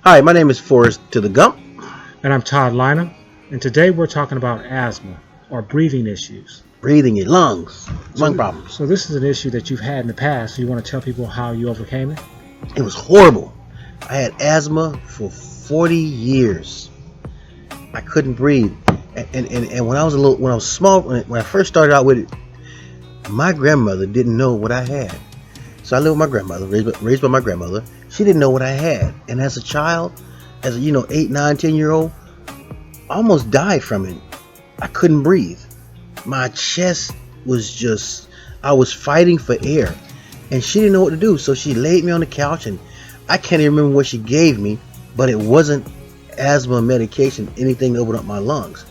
Hi, my name is Forrest to the Gump. And I'm Todd Lynham, and today we're talking about asthma, or breathing issues. Breathing in lungs, lung problems. So this is an issue that you've had in the past, so you want to tell people how you overcame it? It was horrible. I had asthma for 40 years. I couldn't breathe. And when I was small, when I first started out with it, my grandmother didn't know what I had. So I lived with my grandmother, raised by my grandmother. She didn't know what I had. And as a child, as a 8, 9, 10-year-old, I almost died from it. I couldn't breathe. My chest was I was fighting for air. And she didn't know what to do. So she laid me on the couch, and I can't even remember what she gave me, but it wasn't asthma medication, anything to open up my lungs.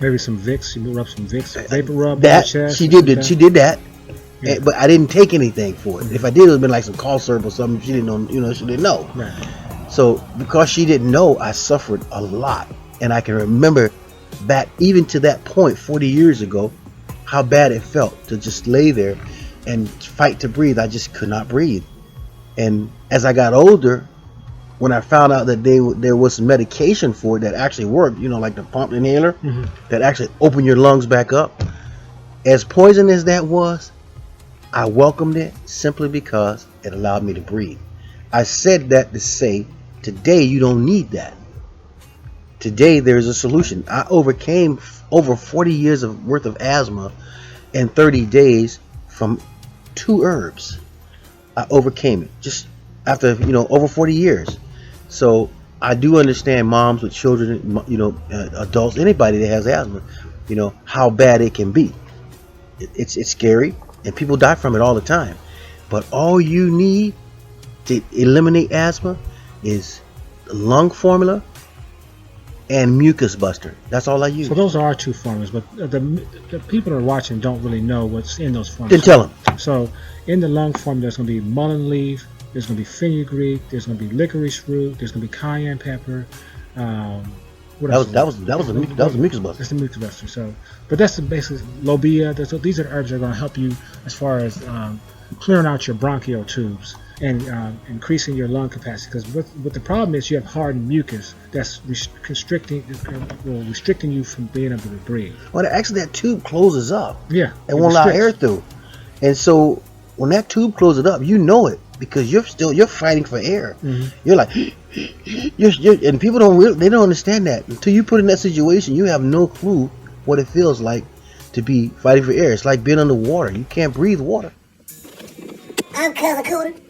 Maybe some Vicks. You rubbed some Vicks, vapor rub That on your chest. she did. She did that. Yeah. But I didn't take anything for it. If I did, it would have been like some cough syrup or something. She didn't know. She didn't know. Right. So because she didn't know, I suffered a lot. And I can remember back even to that point 40 years ago, how bad it felt to just lay there and fight to breathe. I just could not breathe. And as I got older, when I found out that there was some medication for it that actually worked, like the pump inhaler, that actually opened your lungs back up. As poison as that was, I welcomed it simply because it allowed me to breathe. I said that to say, today you don't need that. Today there's a solution. I overcame over 40 years worth of asthma in 30 days from 2 herbs. I overcame it just after over 40 years. So I do understand moms with children, adults, anybody that has asthma, how bad it can be. It's scary, and people die from it all the time. But all you need to eliminate asthma is the lung formula and mucus buster. That's all I use. So those are our 2 formulas, but the people that are watching don't really know what's in those formulas. Then tell them. So in the lung formula, there's going to be mullein leaf, there's going to be fenugreek, there's going to be licorice root, there's going to be cayenne pepper. What else? That was a mucus buster. That's the mucus buster. So, but that's the basic lobia. These are the herbs that are going to help you as far as clearing out your bronchial tubes and increasing your lung capacity. Because what the problem is, you have hardened mucus that's restricting you from being able to breathe. Well, actually, that tube closes up. Yeah, it won't allow air through. And so when that tube closes up, you know it because you're fighting for air. You're like, and people don't understand that until you put in that situation. You have no clue what it feels like to be fighting for air. It's like being underwater. You can't breathe water. I'm Cousin Cooter,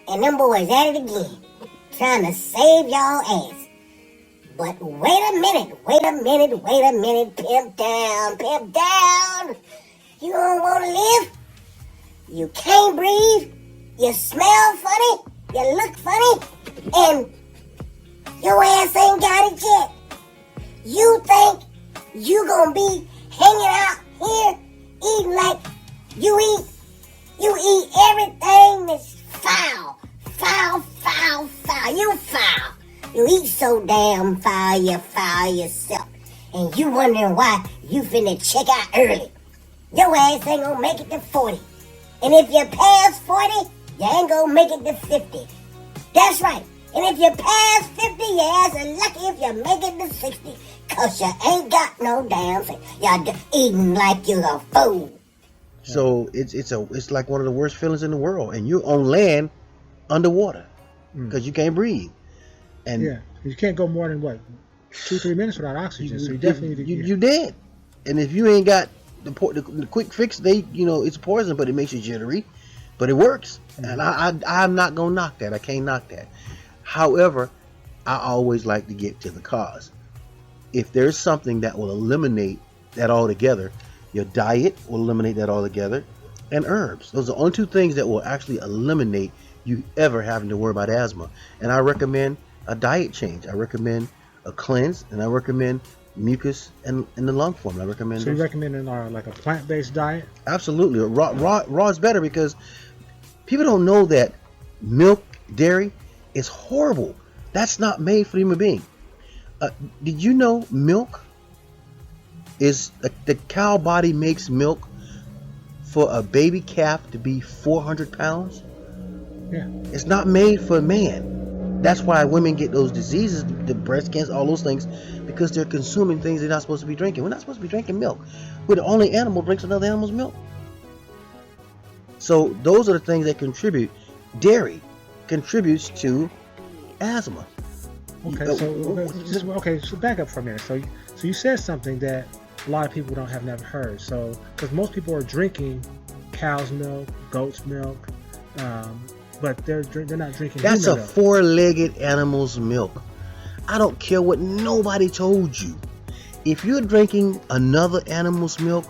and them boys at it again, trying to save y'all ass. But wait a minute, pimp down. You don't want to live? You can't breathe? You smell funny? You look funny? And your ass ain't got it yet? You think you gonna be hanging out here eating like you eat? You eat everything that's foul. You foul. You eat so damn foul, you foul yourself. And you wondering why you finna check out early. Your ass ain't gonna make it to 40. And if you pass 40, you ain't gonna make it to 50. That's right. And if you pass 50, your ass is lucky if you make it to 60. Cause you ain't got no damn thing. You're eating like you're a fool. So it's like one of the worst feelings in the world, and you're on land underwater because you can't breathe. And yeah, you can't go more than 2-3 minutes without oxygen. So you definitely you dead. And if you ain't got the quick fix, it's poison, but it makes you jittery, but it works. And I'm not gonna knock that. I can't knock that. However, I always like to get to the cause. If there's something that will eliminate that altogether, your diet will eliminate that altogether, and herbs. Those are the only 2 things that will actually eliminate you ever having to worry about asthma. And I recommend a diet change. I recommend a cleanse, and I recommend mucus and the lung form. I recommend. So you recommend like a plant-based diet? Absolutely. Raw is better because people don't know that milk, dairy is horrible. That's not made for the human being. Did you know milk is the cow body makes milk for a baby calf to be 400 pounds? Yeah. It's not made for a man. That's why women get those diseases, the breast cancer, all those things, because they're consuming things they're not supposed to be drinking. We're not supposed to be drinking milk. We're the only animal that drinks another animal's milk. So those are the things that contribute. Dairy contributes to asthma. So back up for a minute. So you said something that a lot of people have never heard. So because most people are drinking cow's milk, goat's milk, but they're not drinking. That's a human milk. four-legged animal's milk. I don't care what nobody told you. If you're drinking another animal's milk,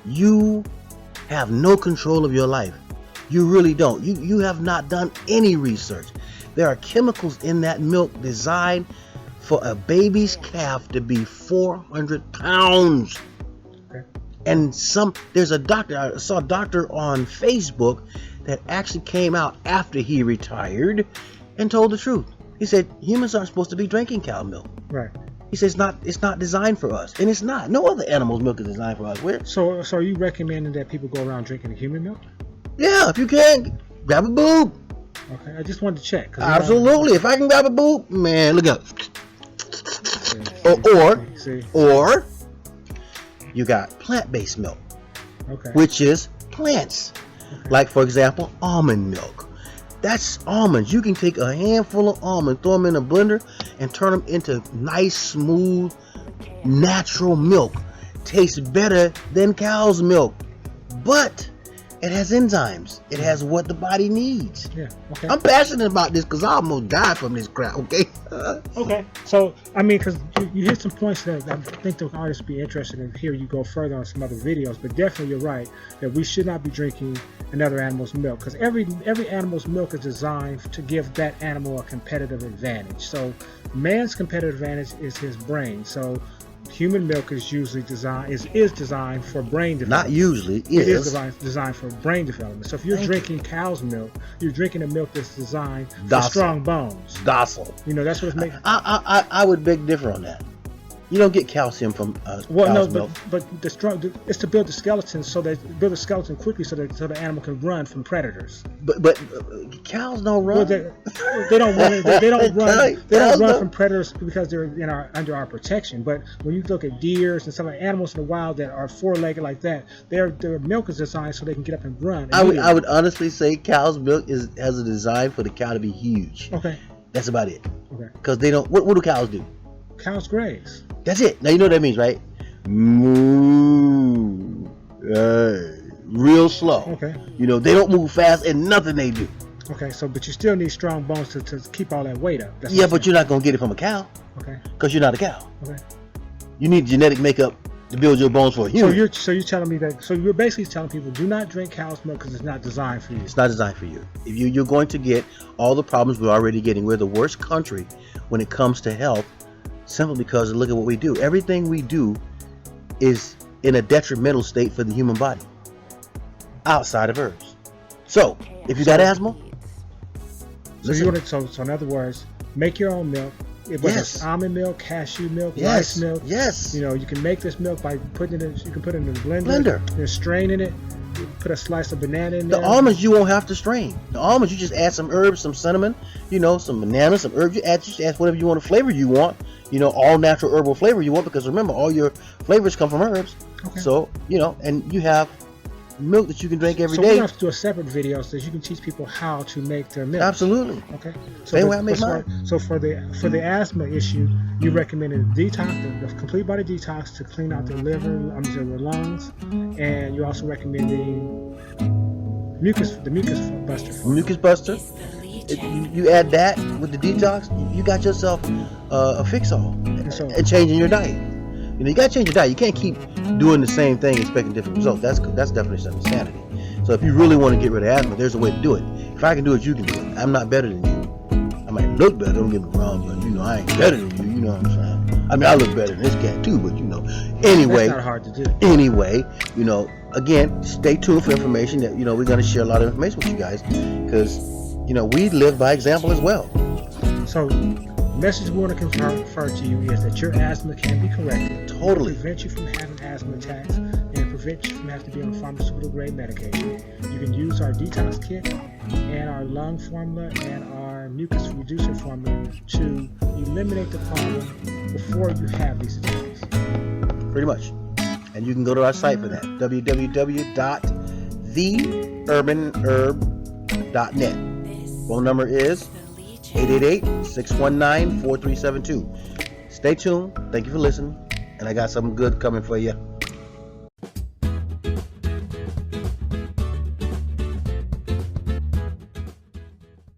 you have no control of your life. You really don't. You have not done any research. There are chemicals in that milk designed for a baby's calf to be 400 pounds. Okay. And there's a doctor, I saw a doctor on Facebook that actually came out after he retired and told the truth. He said humans aren't supposed to be drinking cow milk. Right. He says it's not designed for us, and it's not. No other animal's milk is designed for us. So are you recommending that people go around drinking human milk? Yeah, if you can, grab a boob. Okay, I just wanted to check. Absolutely, if I can grab a boob, man, look up. Or you got plant-based milk, which is plants. Okay. Like for example, almond milk. That's almonds. You can take a handful of almonds, throw them in a blender, and turn them into nice, smooth, natural milk. Tastes better than cow's milk, but it has enzymes. It has what the body needs. Yeah. Okay. I'm passionate about this because I almost died from this crap. Okay. Okay. So I mean, because you hit some points that I think the audience would be interested in. Here you go further on some other videos, but definitely you're right that we should not be drinking another animal's milk, because every animal's milk is designed to give that animal a competitive advantage. So man's competitive advantage is his brain. So human milk is usually designed for brain development. Not usually, it is designed for brain development. So if you're drinking cow's milk, you're drinking a milk that's designed for strong bones. Docile. You know, that's what it's making. I would beg differ on that. You don't get calcium from cow's milk. But it's to build the skeleton build a skeleton quickly so the animal can run from predators. But cows don't run. Well, they don't run. They don't run. They don't run from predators because they're under our protection. But when you look at deers and some of the animals in the wild that are four-legged like that, their milk is designed so they can get up and run. I would honestly say cow's milk has a design for the cow to be huge. Okay. That's about it. Okay. Because they don't. What do cows do? Cows graze. That's it. Now you know what that means, right? Moo. Real slow. Okay. You know, they don't move fast and nothing they do. Okay, but you still need strong bones to keep all that weight up. Yeah, but you're not going to get it from a cow. Okay. Because you're not a cow. Okay. You need genetic makeup to build your bones for a human. So you're telling me that. So you're basically telling people do not drink cow's milk because it's not designed for you. It's not designed for you. If you're going to get all the problems we're already getting. We're the worst country when it comes to health. Simply because look at what we do. Everything we do is in a detrimental state for the human body outside of herbs. So if you got asthma, so in other words, make your own milk. Whether it's almond milk, cashew milk, rice milk. Yes. You know, you can make this milk by putting it in. You can put it in the blender. Then straining it. Put a slice of banana in there. The almonds you won't have to strain. The almonds you just add some herbs, some cinnamon, some bananas, some herbs. You just add whatever you want, a flavor you want. All natural herbal flavor you want, because remember, all your flavors come from herbs. Okay. So and you have milk that you can drink every day. So we're going to have to do a separate video so that you can teach people how to make their milk. Absolutely. Okay. Same way I make mine. So for the asthma issue, you recommended detox, the complete body detox to clean out the liver, the lungs, and you're also recommending the mucus buster. Mucus buster. You add that with the detox, you got yourself a fix-all and changing your diet. You got to change your diet. You can't keep doing the same thing expecting different results. That's definition of insanity. So if you really want to get rid of asthma, there's a way to do it. If I can do it, you can do it. I'm not better than you. I might look better, don't get me wrong, but I ain't better than you. You know what I'm saying? I mean, I look better than this cat too, but Anyway, that's not hard to do. Anyway, again, stay tuned for information that we're going to share a lot of information with you guys, because we live by example as well. So, the message we want to confer to you is that your asthma can be corrected. Totally. To prevent you from having asthma attacks and prevent you from having to be on pharmaceutical grade medication. You can use our detox kit and our lung formula and our mucus reducer formula to eliminate the problem before you have these attacks. Pretty much. And you can go to our site for that, www.theurbanherb.net. Phone number is 888-619-4372. Stay tuned. Thank you for listening. And I got something good coming for you.